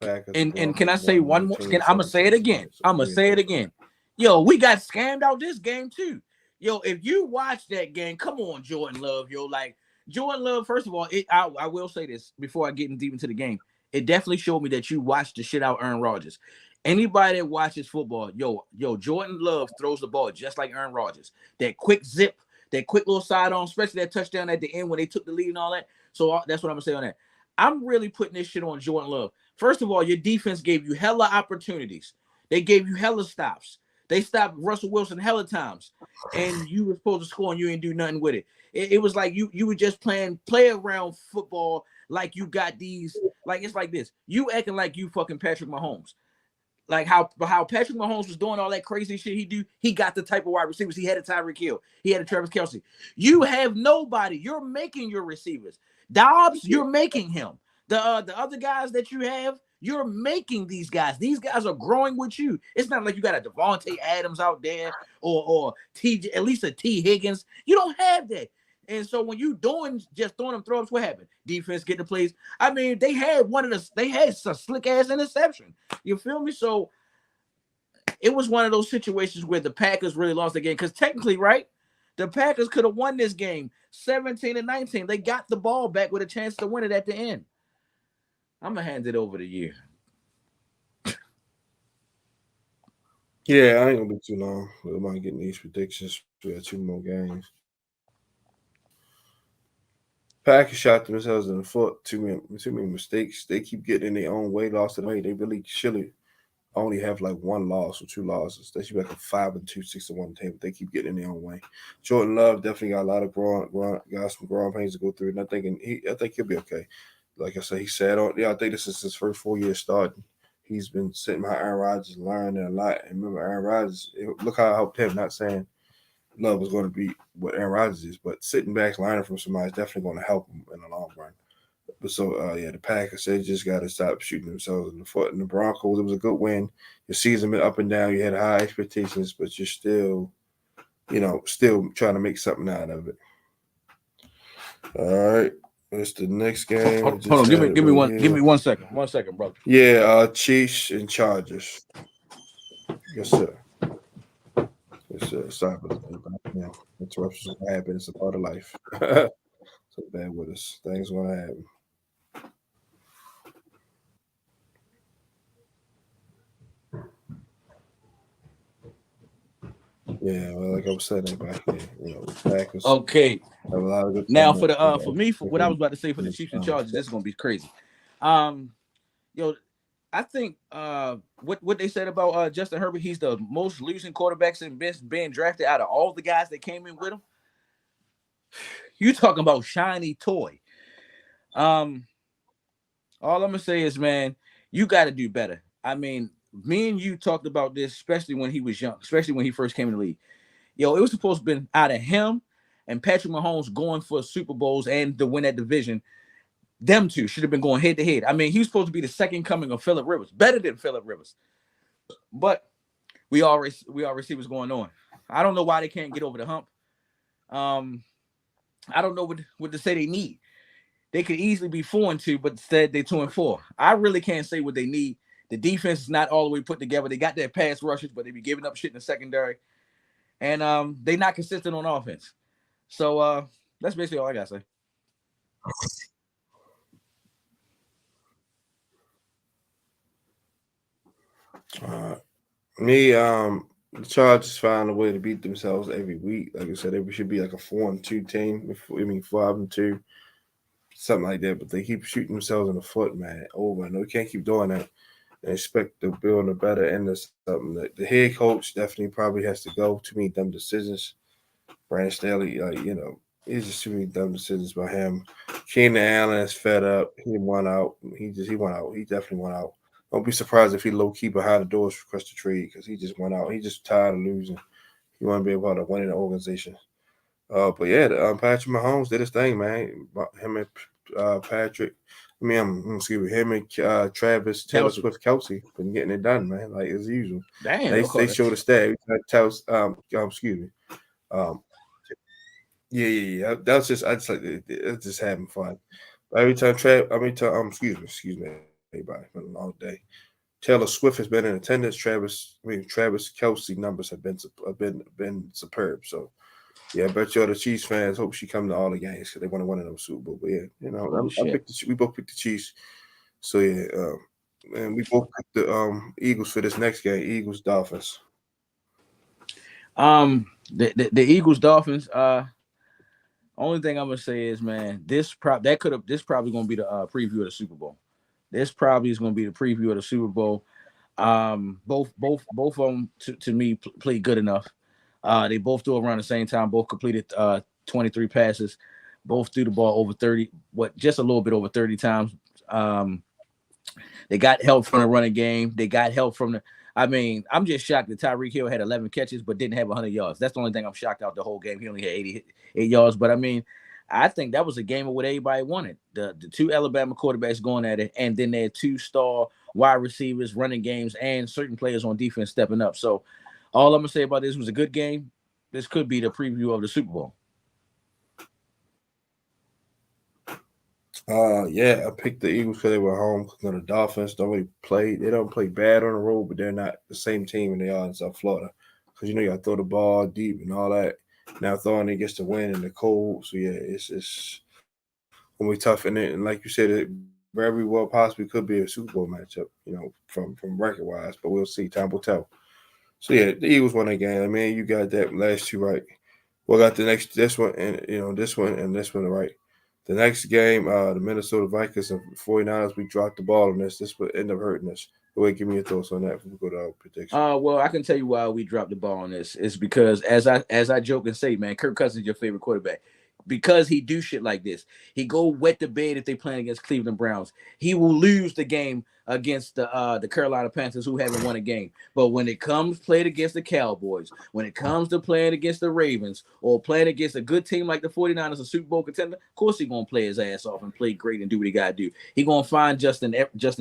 Packers. And can I say one more? I'm gonna say it again. So I'm gonna say it again. Yo, we got scammed out this game too. Yo, if you watch that game, come on, Jordan Love. Yo, like Jordan Love. First of all, I will say this before I get deep into the game. It definitely showed me that you watched the shit out Aaron Rodgers. Anybody that watches football, yo, Jordan Love throws the ball just like Aaron Rodgers. That quick zip, that quick little sidearm, especially that touchdown at the end when they took the lead and all that. So that's what I'm gonna say on that. I'm really putting this shit on Jordan Love. First of all, your defense gave you hella opportunities. They gave you hella stops. They stopped Russell Wilson hella times, and you were supposed to score and you didn't do nothing with it. It was like you were just playing play around football like you got these. Like it's like this. You acting like you fucking Patrick Mahomes. Like how Patrick Mahomes was doing all that crazy shit he do. He got the type of wide receivers. He had a Tyreek Hill. He had a Travis Kelce. You have nobody. You're making your receivers. Dobbs, you're making him. The other guys that you have, you're making these guys. These guys are growing with you. It's not like you got a Devontae Adams out there or TJ, at least a T Higgins. You don't have that. And so when you just throwing them throw-ups, what happened? Defense get the plays. I mean, they had some slick ass interception. You feel me? So it was one of those situations where the Packers really lost the game. Because technically, right, the Packers could have won this game 17-19. They got the ball back with a chance to win it at the end. I'm gonna hand it over to you. Yeah, I ain't gonna be too long. We might get these predictions. We have 2 more games. Packers shot themselves in the foot. Too many mistakes. They keep getting in their own way. Lost to the way. They really should only have like 1 loss or 2 losses. They should be like a 5-2, 6-1 team. But they keep getting in their own way. Jordan Love definitely got a lot of some growing pains to go through, and I think he'll be okay. Like I said, he said on. Yeah, I think this is his first 4 years starting. He's been sitting behind Aaron Rodgers, learning a lot. And remember, Aaron Rodgers. Look how I helped him. Not saying Love was going to be what Aaron Rodgers is, but sitting back, learning from somebody is definitely going to help him in the long run. But so, yeah, the Packers, they just got to stop shooting themselves in the foot. And the Broncos, it was a good win. Your season been up and down. You had high expectations, but you're still trying to make something out of it. All right. It's the next game. Hold on. Give me 1 second. 1 second, brother. Yeah, Chiefs and Chargers. Yes, sir. Yes, sir. Sorry about that. Interruptions will happen. It's a part of life. So bear with us. Things gonna happen. Yeah, well, like I was saying back here, Packers. Okay. Have a lot of good now for what I was about to say for the Chiefs and Chargers, this is gonna be crazy. I think what they said about Justin Herbert, he's the most losing quarterbacks and being drafted out of all the guys that came in with him. You talking about shiny toy. All I'm gonna say is, man, you got to do better. I mean, me and you talked about this, especially when he was young, especially when he first came in the league. Yo, it was supposed to have been out of him and Patrick Mahomes going for Super Bowls and to win that division. Them two should have been going head to head. I mean, he was supposed to be the second coming of Phillip Rivers, better than Phillip Rivers. But we already see what's going on. I don't know why they can't get over the hump. I don't know what to say they need. They could easily be 4-2, but instead they're 2-4. I really can't say what they need. The defense is not all the way put together. They got their pass rushes, but they be giving up shit in the secondary. And they're not consistent on offense. So that's basically all I got to say. The Chargers find a way to beat themselves every week. Like I said, they should be like a 4-2 team. 5-2, something like that. But they keep shooting themselves in the foot, man, over and over. They can't keep doing that and expect to build a better end of something. The head coach definitely probably has to go. Too many dumb decisions. Brandon Staley, it's just too many dumb decisions by him. Keenan Allen is fed up. He won out. He went out. He definitely went out. Don't be surprised if he low key behind the doors request a trade because he just went out. He just tired of losing. He want to be able to win in the organization. But yeah, Patrick Mahomes did his thing, man. Him and Patrick. I mean, excuse me, him and Travis Taylor Kelce. Swift Kelsey been getting it done, man. Like as usual. Damn, They show the stat. Excuse me. Um, yeah. That's just I just like it's just having fun. Every time excuse me, everybody, been a long day. Taylor Swift has been in attendance. Travis Kelsey numbers have been superb. So yeah, I bet you all the Chiefs fans hope she come to all the games because they want to win in the Super Bowl. But yeah, we both picked the Chiefs. So yeah, and we both picked the Eagles for this next game. Eagles Dolphins. The Eagles Dolphins. Only thing I'm gonna say is, man, this probably gonna be the preview of the Super Bowl. This probably is gonna be the preview of the Super Bowl. Both of them to me played good enough. They both threw around the same time. Both completed 23 passes. Both threw the ball over 30, just a little bit over 30 times. They got help from the running game. They got help from the. I mean, I'm just shocked that Tyreek Hill had 11 catches but didn't have 100 yards. That's the only thing I'm shocked out the whole game. He only had 88 yards. But I mean, I think that was a game of what everybody wanted. The two Alabama quarterbacks going at it, and then their two star wide receivers running games and certain players on defense stepping up. So all I'm gonna say about this was a good game. This could be the preview of the Super Bowl. Yeah, I picked the Eagles because they were home. The Dolphins don't really play. They don't play bad on the road, but they're not the same team and they are in South Florida. Because you got to throw the ball deep and all that. Now throwing it gets to win in the cold. So yeah, it's gonna be tough. And like you said, it very well possibly could be a Super Bowl matchup. From record wise, but we'll see. Time will tell. So yeah, the Eagles won that game. I mean, you got that last two right. We got this one and this one right. The next game, the Minnesota Vikings and 49ers, we dropped the ball on this. This would end up hurting us. Go ahead, give me your thoughts on that before we go to our prediction. Well, I can tell you why we dropped the ball on this. It's because as I joke and say, man, Kirk Cousins is your favorite quarterback. Because he do shit like this. He go wet the bed if they playing against Cleveland Browns. He will lose the game against the Carolina Panthers, who haven't won a game. But when it comes played against the Cowboys, when it comes to playing against the Ravens or playing against a good team like the 49ers, a Super Bowl contender, of course he's going to play his ass off and play great and do what he got to do. He's going to find Justin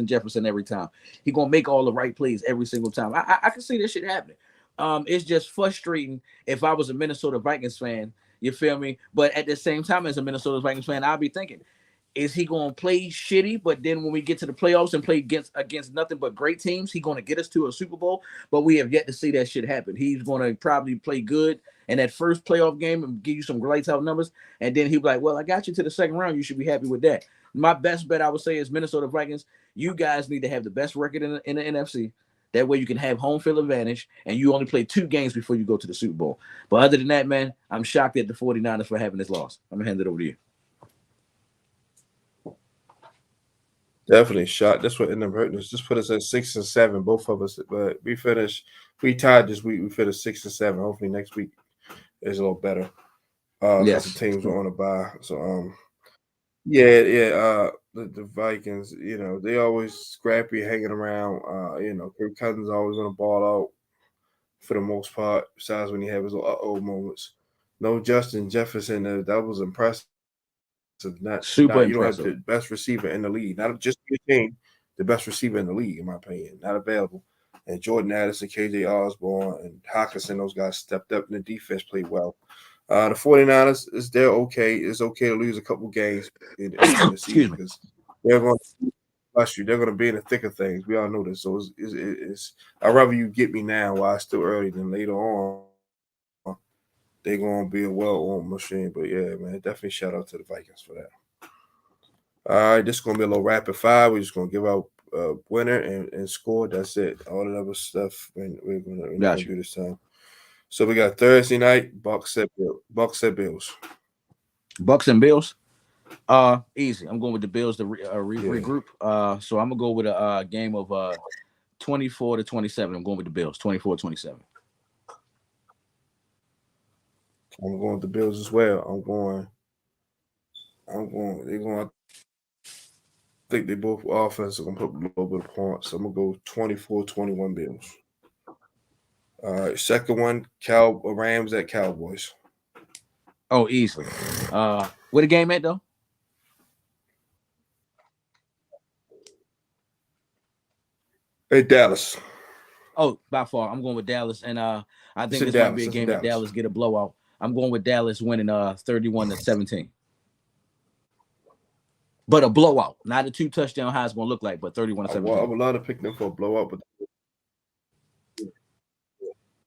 Jefferson every time. He's going to make all the right plays every single time. I can see this shit happening. It's just frustrating if I was a Minnesota Vikings fan. You feel me? But at the same time, as a Minnesota Vikings fan, I'll be thinking, is he going to play shitty? But then when we get to the playoffs and play against nothing but great teams, he's going to get us to a Super Bowl. But we have yet to see that shit happen. He's going to probably play good in that first playoff game and give you some lights out numbers. And then he'll be like, well, I got you to the second round. You should be happy with that. My best bet, I would say, is Minnesota Vikings. You guys need to have the best record in the NFC. That way you can have home field advantage, and you only play 2 games before you go to the Super Bowl. But other than that, man, I'm shocked at the 49ers for having this loss. I'm going to hand it over to you. Definitely shocked. That's what ended up hurting us. Just put us at 6 and 7, both of us. But we tied this week. We finished 6 and 7. Hopefully next week is a little better. Because the teams were on a bye. So yeah. The Vikings, they always scrappy, hanging around. Kirk Cousins always gonna ball out for the most part. Besides when he had his old moments. No Justin Jefferson. That was impressive. Super You don't have impressive. the best receiver in the league. Not just your team, the best receiver in the league, in my opinion. Not available. And Jordan Addison, KJ Osborne, and Hawkinson, those guys stepped up, and the defense played well. The 49ers, they're okay. It's okay to lose a couple games in the season because they're going to bless you. They're going to be in the thick of things. We all know this. So it's I'd rather you get me now while it's still early than later on. They're going to be a well-oiled machine. But yeah, man, definitely shout out to the Vikings for that. All right, this is going to be a little rapid fire. We're just going to give out winner and score. That's it. All the other stuff we're going to do this time. So we got Thursday night, Bucks at Bills. Bucks and Bills. Easy. I'm going with the Bills to regroup. So I'm gonna go with a game of 24-27. I'm going with the Bills, 24-27. I'm going with the Bills as well. I'm going They're going. I think they both offense are gonna put a little bit of points. So I'm gonna go 24-21 Bills. All right, second one, Rams at Cowboys. Oh, easily. Where the game at though? Hey, Dallas. Oh, by far, I'm going with Dallas, and I It's think in this might be Dallas. a It's in game that Dallas. Dallas get a blowout. I'm going with Dallas winning 31-17. But a blowout, not a 2-touchdown how it's going to look like, but 31-17. I would love to pick them for a blowout, but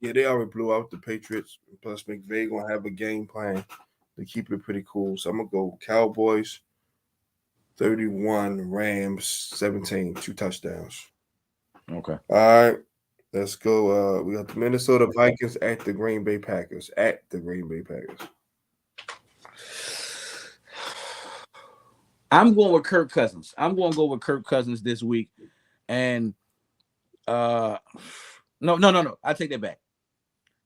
yeah, they already blew out the Patriots. Plus, McVay gonna have a game plan to keep it pretty cool. So I'm gonna go Cowboys 31, Rams 17, 2 touchdowns. Okay. All right, let's go. We got the Minnesota Vikings at the Green Bay Packers. At the Green Bay Packers. I'm going with Kirk Cousins. I'm going to go with Kirk Cousins this week, and no. I take that back.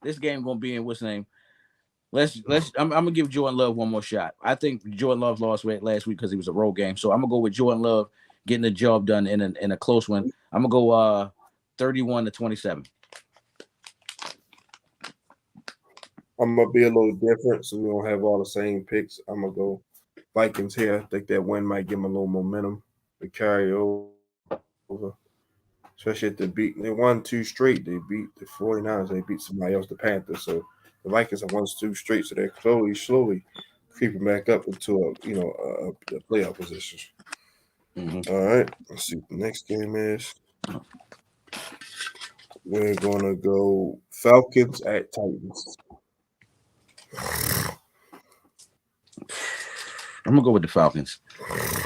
This game going to be in what's name? I'm gonna give Jordan Love one more shot. I think Jordan Love lost last week because he was a road game. So I'm gonna go with Jordan Love getting the job done in a close one. I'm gonna go 31-27. I'm gonna be a little different, so we don't have all the same picks. I'm gonna go Vikings here. I think that win might give them a little momentum to carry over. Especially if they won 2 straight. They beat the 49ers. They beat somebody else, the Panthers. So the Vikings have won 2 straight. So they're slowly creeping back up into a playoff position. Mm-hmm. All right. Let's see what the next game is. We're gonna go Falcons at Titans. I'm gonna go with the Falcons.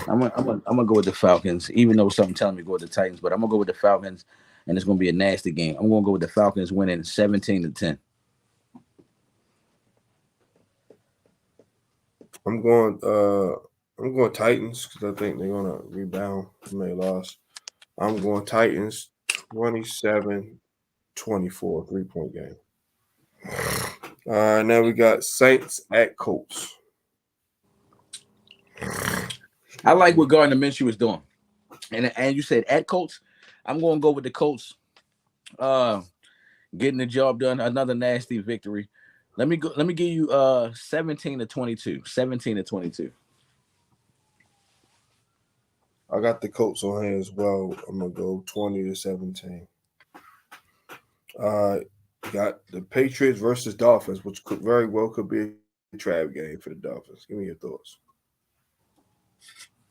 I'm gonna go with the Falcons, even though something telling me to go with the Titans, but I'm gonna go with the Falcons, and it's gonna be a nasty game. I'm gonna go with the Falcons winning 17-10. I'm going Titans because I think they're gonna rebound from their loss. I'm going Titans 27-24, 3-point game. Now we got Saints at Colts. I like what Gardner Minshew is doing, and you said at Colts. I'm gonna go with the Colts. Getting the job done, another nasty victory. Let me give you 17-22. 17-22. I got the Colts on here as well. I'm gonna go 20-17. Got the Patriots versus Dolphins, which very well could be a trap game for the Dolphins. Give me your thoughts.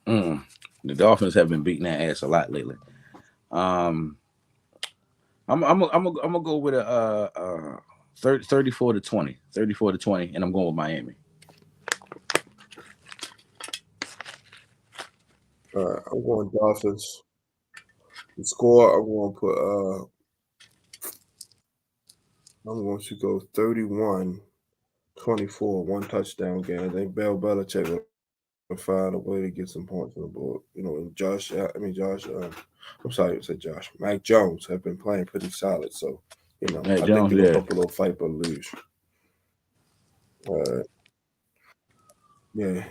The Dolphins have been beating that ass a lot lately. I'm gonna go with a 34-20, 34-20, and I'm going with Miami. I'm going Dolphins. The score, I'm going to go 31-24, 1 touchdown game. I think Bill Belichick will find a way to get some points on the board. And Mike Jones have been playing pretty solid. So, I think they're going to put up a little fight but lose. New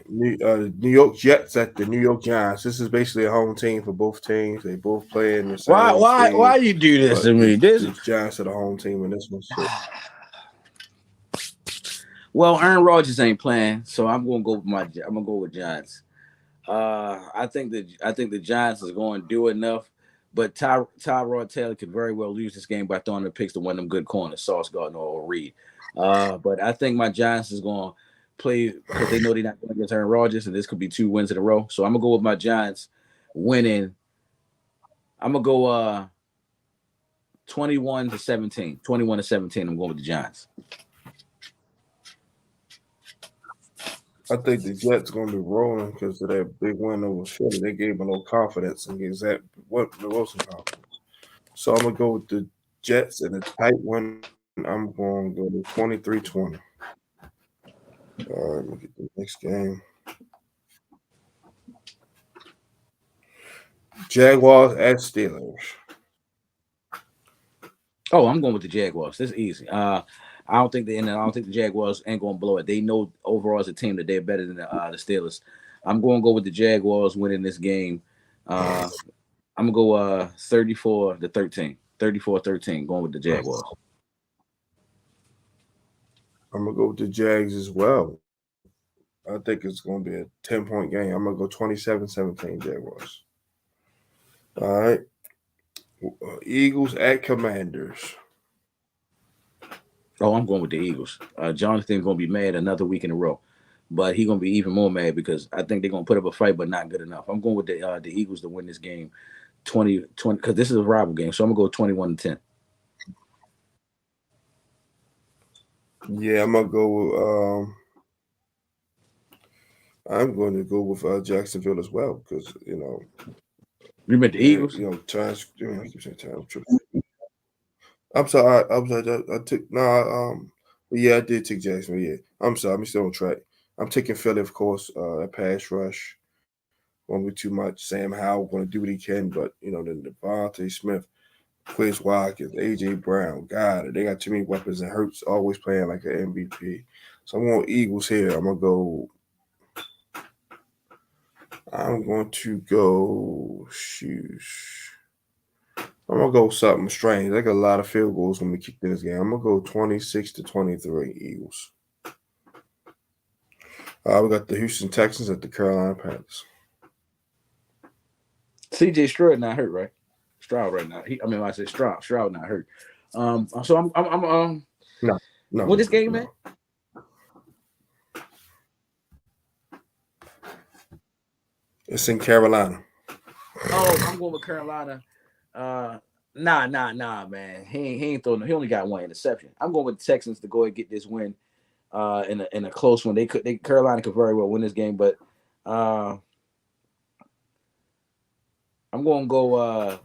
York Jets at the New York Giants. This is basically a home team for both teams. They both play in the same. Why you do this to me? The Giants are the home team in this one. So. Well, Aaron Rodgers ain't playing, so I'm gonna go with Giants. I think the Giants is going to do enough, but Tyrod Taylor could very well lose this game by throwing the picks to one of them good corners, Sauce Gardner or Reed. But I think my Giants is going to play because they know they're not going against Aaron Rodgers, and this could be 2 wins in a row. So I'm gonna go with my Giants winning. I'm gonna go 21-17. 21-17. I'm going with the Giants. I think the Jets going to be rolling because of that big win over Philly. They gave them a little confidence and gave Zach Wilson confidence. So I'm going to go with the Jets and a tight one. I'm going to go to 23-20. All right, let me get the next game. Jaguars at Steelers. Oh, I'm going with the Jaguars. This is easy. I don't think the Jaguars ain't going to blow it. They know overall as a team that they're better than the Steelers. I'm going to go with the Jaguars winning this game. I'm going to go 34-13. 34-13, going with the Jaguars. I'm gonna go with the Jags as well. I think it's gonna be a 10-point game. I'm gonna go 27-17 Jaguars. All right. Eagles at Commanders. Oh, I'm going with the Eagles. Jonathan's going to be mad another week in a row. But he's going to be even more mad because I think they're going to put up a fight, but not good enough. I'm going with the Eagles to win this game 20, because this is a rival game. So I'm going to go 21-10. Yeah, I'm gonna go. I'm going to go with Jacksonville as well because You meant the Eagles? Times. I keep saying time. I'm sorry. I'm sorry. I took no. But yeah, I did take Jacksonville. Yeah, I'm sorry. I'm still on track. I'm taking Philly, of course. A pass rush won't be too much. Sam Howell going to do what he can, but then Devontae Smith, Chris Watkins, AJ Brown, God, they got too many weapons, and Hurts always playing like an MVP. So I'm going Eagles here. I'm going to go. Shoot. I'm gonna go something strange. Like a lot of field goals when we kicked in this game. I'm gonna go 26-23 Eagles. We got the Houston Texans at the Carolina Panthers. CJ Stroud not hurt, right? Stroud right now. When I say Stroud not hurt. So I'm No, what this game, no. man? It's in Carolina. Oh, I'm going with Carolina. Nah, man. He ain't throwing. He only got one interception. I'm going with the Texans to go and get this win. In a close one. Carolina could very well win this game, but I'm going to go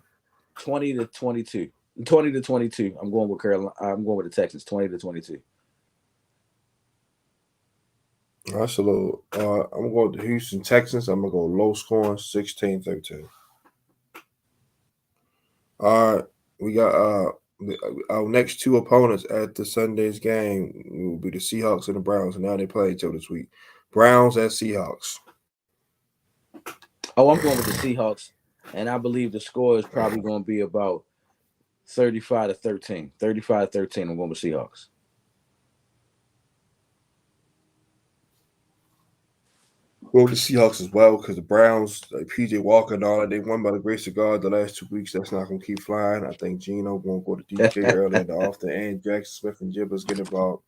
20-22. 20-22. I'm going with Carolina. I'm going with the Texans. 20-22. That's a little. I'm going to the Houston Texans. I'm gonna go low scoring, 16-13. All right, we got our next two opponents at the Sunday's game will be the Seahawks and the Browns, and now they play each other this week. Browns at Seahawks. Oh, I'm going with the Seahawks, and I believe the score is probably going to be about 35-13. 35-13. I'm going with Seahawks. Go with the Seahawks as well because the Browns, like PJ Walker and all that, they won by the grace of God the last 2 weeks. That's not going to keep flying. I think Geno going to go to DK early in the often, and Jackson Smith and Jibba's getting involved.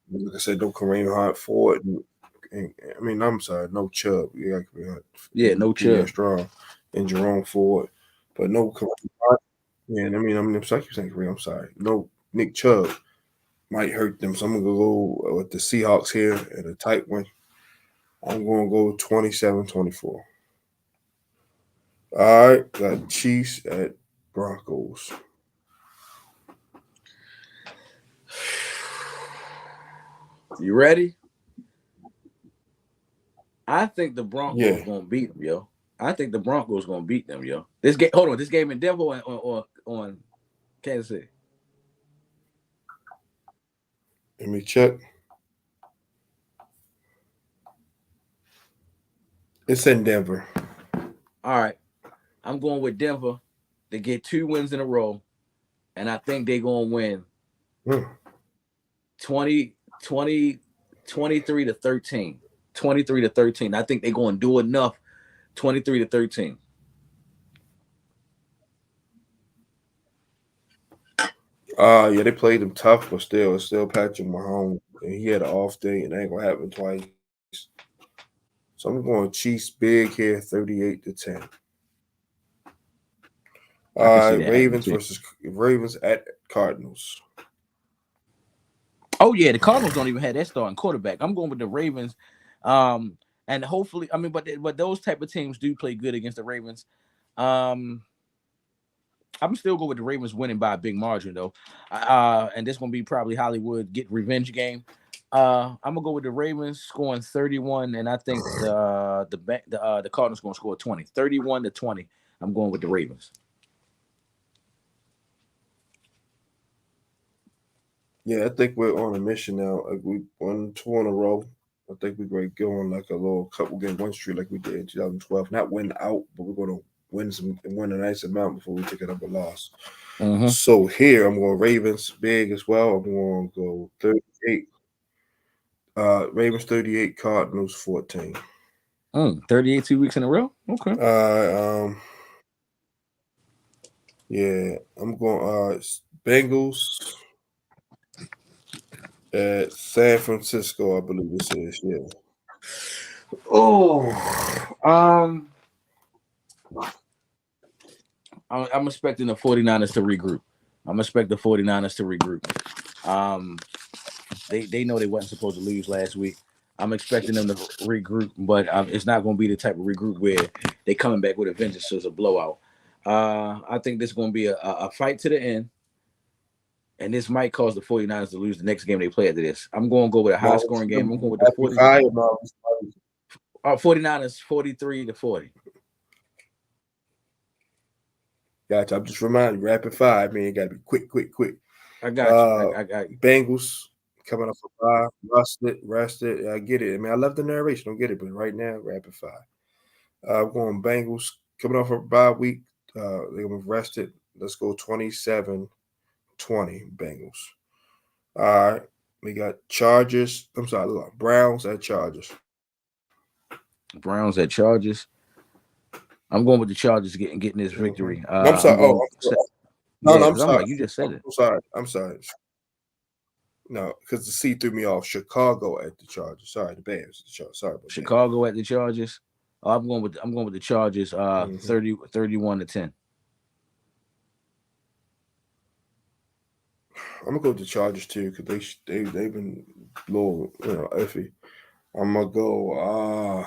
Like I said, no Kareem Hunt Ford. I'm sorry, no Chubb. Yeah, no Chubb. Strong and Jerome Ford, but no Kareem Hunt. Yeah, I'm sorry, I'm sorry. No Nick Chubb might hurt them. So I'm going to go with the Seahawks here at a tight win. I'm going to go 27-24. All right, got Chiefs at Broncos. You ready? I think the Broncos gonna beat them, yo. I think the Broncos gonna beat them, yo. This game. Hold on, this game in Denver or on Kansas City. Let me check. It's in Denver. All right, I'm going with Denver to get 2 wins in a row, and I think they're gonna win 23-13. 23-13. I think they're gonna do enough. 23-13. Yeah, they played them tough, but it's still Patrick Mahomes, and he had an off day, and it ain't gonna happen twice. So I'm going Chiefs big here, 38-10. Ravens at Cardinals. Oh yeah, the Cardinals don't even have that starting quarterback. I'm going with the Ravens, and hopefully, but those type of teams do play good against the Ravens. I'm still going with the Ravens winning by a big margin though, and this gonna be probably Hollywood get revenge game. I'm gonna go with the Ravens scoring 31, and I think the Cardinals gonna score 20, 31-20. I'm going with the Ravens. Yeah, I think we're on a mission now. Like we won 2 in a row. I think we're going to go on like a little couple game win streak like we did in 2012. Not win out, but we're going to win a nice amount before we take another loss. Mm-hmm. So here I'm going Ravens big as well. I'm going to go 38. Ravens 38, Cardinals 14. 38 2 weeks in a row. Okay. Yeah, I'm going Bengals at San Francisco, I believe this is. Yeah. I'm expecting the 49ers to regroup. I'm expecting the 49ers to regroup. They know they wasn't supposed to lose last week. I'm expecting them to regroup, but it's not going to be the type of regroup where they coming back with a vengeance, so it's a blowout. I think this is going to be a fight to the end, and this might cause the 49ers to lose the next game they play after this. I'm going to go with a high-scoring game. I'm going with the 49ers 43-40. Gotcha. I'm just reminding you, rapid fire, man. You got to be quick. I got you. I got you. Bengals coming off a bye, rested. I get it. I mean, I love the narration. Don't get it, but right now, rapid fire. I'm going Bengals coming off a bye week. They're gonna be rested. Let's go 27-20 Bengals. All right. We got Chargers. I'm sorry, Browns at Chargers. Browns at Chargers. I'm going with the Chargers getting this victory. I'm sorry. I'm sorry. Like, you just said it. I'm sorry. No, because the C threw me off. Chicago at the Chargers. Sorry, the Bears. Sorry about Chicago at the Chargers. I'm going with the Chargers. 31-10. I'm gonna go with the Chargers too because they've been low, iffy. I'm gonna go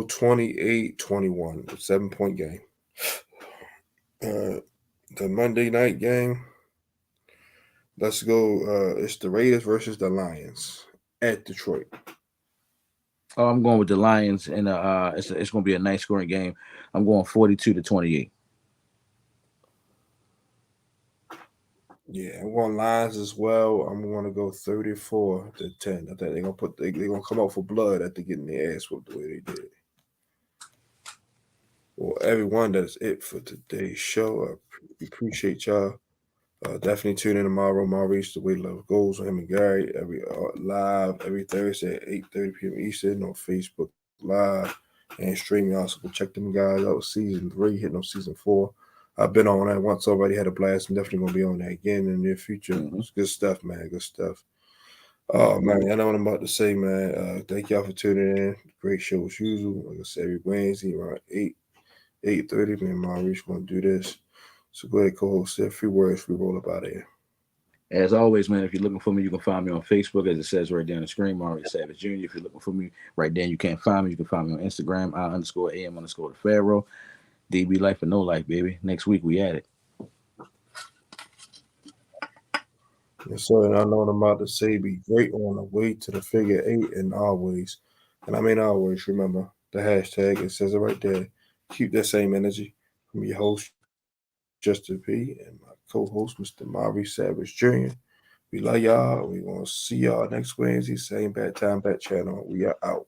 28-21, 7-point game. The Monday night game. Let's go. It's the Raiders versus the Lions at Detroit. Oh, I'm going with the Lions, and it's going to be a nice scoring game. I'm going 42-28. Yeah, I'm going Lions as well. I'm going to go 34-10. I think they're gonna come out for blood after getting their ass whooped the way they did. Well, everyone, that's it for today's show. I appreciate y'all. Definitely tune in tomorrow. Maurice, The Way Love Goes with him and Gary live every Thursday at 8:30 p.m. Eastern on Facebook Live and streaming. Also, go check them guys out. Season 3, hitting on season 4. I've been on that once already. Had a blast. I'm definitely gonna be on that again in the near future. It's good stuff, man. Good stuff. Oh man, I know what I'm about to say, man. Thank y'all for tuning in. Great show as usual. Like I said, every Wednesday around 8:30. Me and Maurice gonna do this. So go ahead, co-host. Say a few words. We roll up out of here. As always, man, if you're looking for me, you can find me on Facebook, as it says right there on the screen, Maurice Savage Jr. If you're looking for me right there, you can't find me. You can find me on Instagram, _AM_the Pharaoh. DB life or no life, baby. Next week we at it. Yes, sir. And I know what I'm about to say. Be great on the way to the figure 8 and always. And I mean always remember the hashtag. It says it right there. Keep that same energy. I'm your host, Justin P, and my co-host, Mr. Maurice Savage Jr. We love y'all. We gonna see y'all next Wednesday. Same bad time, bad channel. We are out.